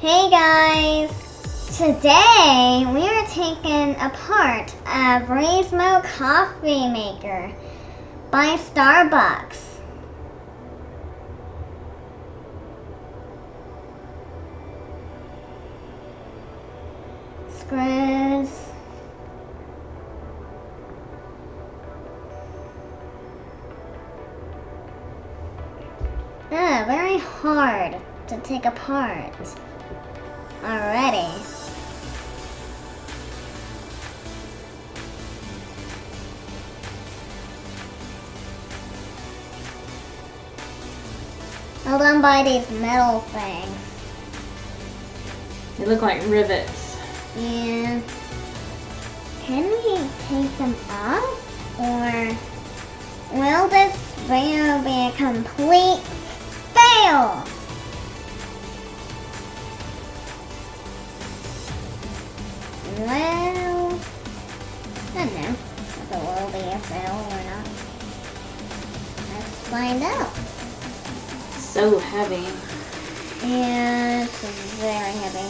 Hey guys! Today we are taking apart a Verismo coffee maker by Starbucks. Screws. Very hard to take apart. Already. Held on by these metal things. They look like rivets. Yeah. Can we take them off? Or will this video be a complete fail? Well, I don't know if it will be a fail or not. Let's find out. So heavy. Yeah, it's very heavy.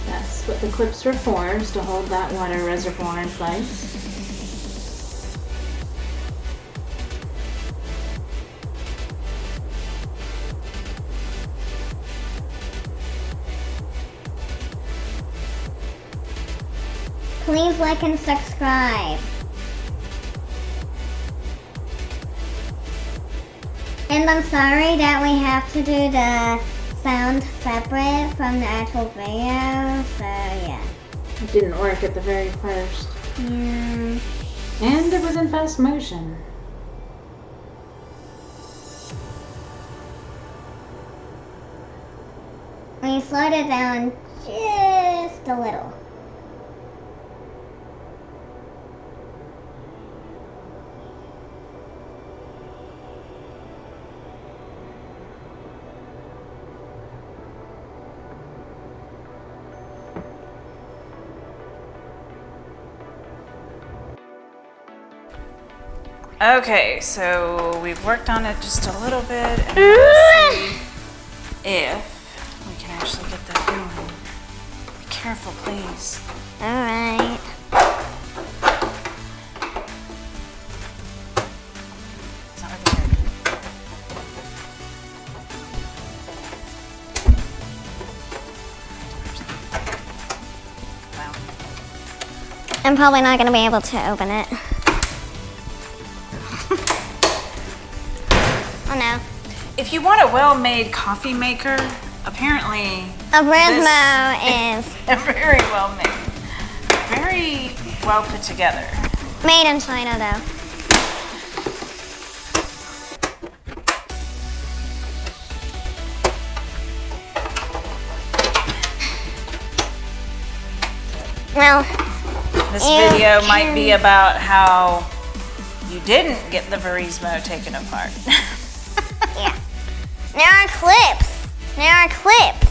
That's what the clips are for, is to hold that water reservoir in place. Please like and subscribe. And I'm sorry that we have to do the sound separate from the actual video, so yeah. It didn't work at the very first. Yeah. And it was in fast motion. We slowed it down just a little. Okay, so we've worked on it just a little bit, and we'll see if we can actually get that going. Be careful, please. Alright. It's not really good. Wow. I'm probably not going to be able to open it. Oh no. If you want a well-made coffee maker, apparently A Verismo is very well made. Very well put together. made in China though. Well, This You video might can- be about how you didn't get the Verismo taken apart. yeah. There are clips. There are clips.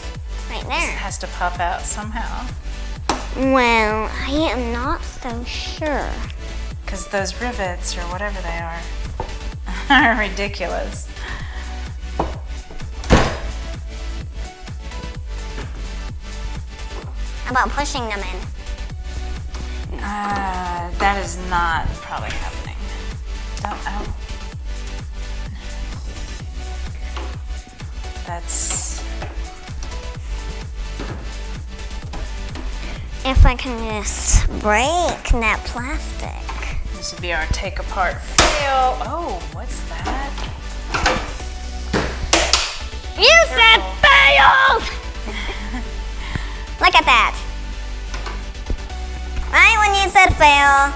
Right It there. has to pop out somehow. Well, I am not so sure. Because those rivets, or whatever they are ridiculous. How about pushing them in? That is not probably happening. Oh. That's... If I can just break that plastic. This would be our take apart fail. Oh, what's that? You said fail! Look at that. Right when you said fail,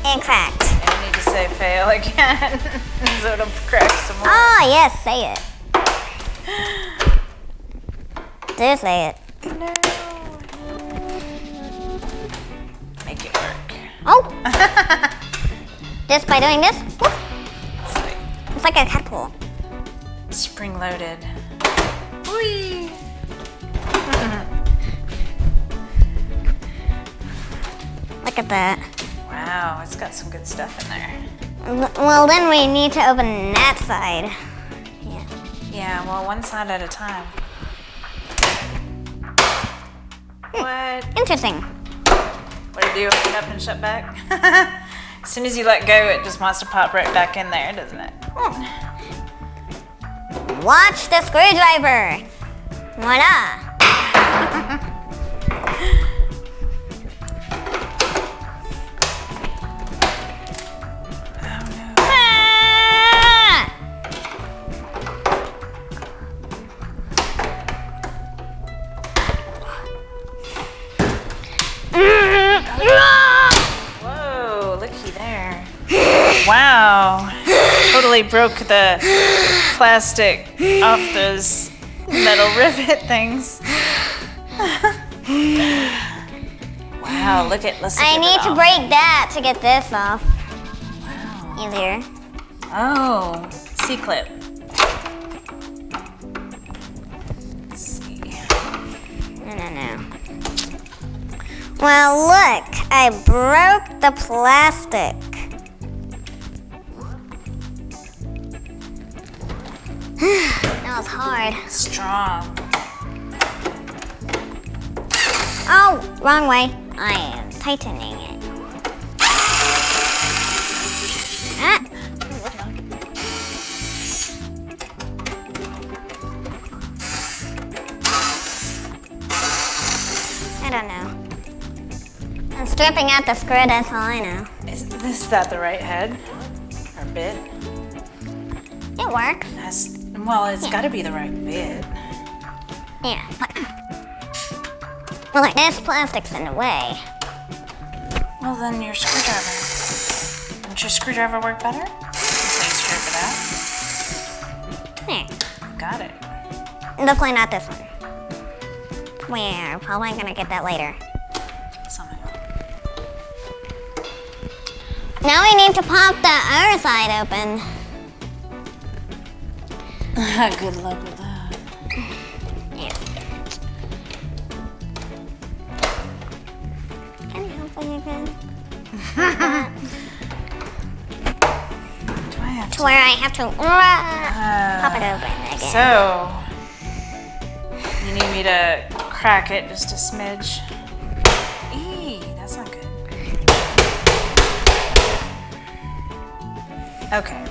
it cracked. I need to say fail again. So it'll crack some more. Oh, yes, say it. Do say it. No. Make it work. Oh! Just by doing this? Whoop. Sweet. It's like a catapult. Spring loaded. Whee! Look at that. Wow, it's got some good stuff in there. Well, then we need to open that side. Yeah. Yeah, well, one side at a time. What? Interesting. What do you do? Open up and shut back? As soon as you let go, it just wants to pop right back in there, doesn't it? Watch the screwdriver. Voila. Ah! Whoa, looky there. Wow. Totally broke the plastic off those metal rivet things. Wow, look at, let's look I at need it to all. break that to get this off. Wow. Easier. Oh, C-clip. Let's see. No. Well, look, I broke the plastic. That was hard. Strong. Oh, wrong way. I am tightening it. Ah. I don't know. I'm stripping out the screw, that's all I know. Is that the right head? Or bit? It works. Well, it's got to be the right bit. Yeah. Well, like this plastic's in the way. Well, then your screwdriver. Wouldn't your screwdriver work better? Until you strip it out. There. Got it. Definitely not this one. We're probably gonna get that later. Somehow. Now we need to pop the other side open. Good luck with that. Yeah. Can I help you again? Do I have To where I have to pop it open again. So, you need me to crack it just a smidge. Eee, that's not good. Okay.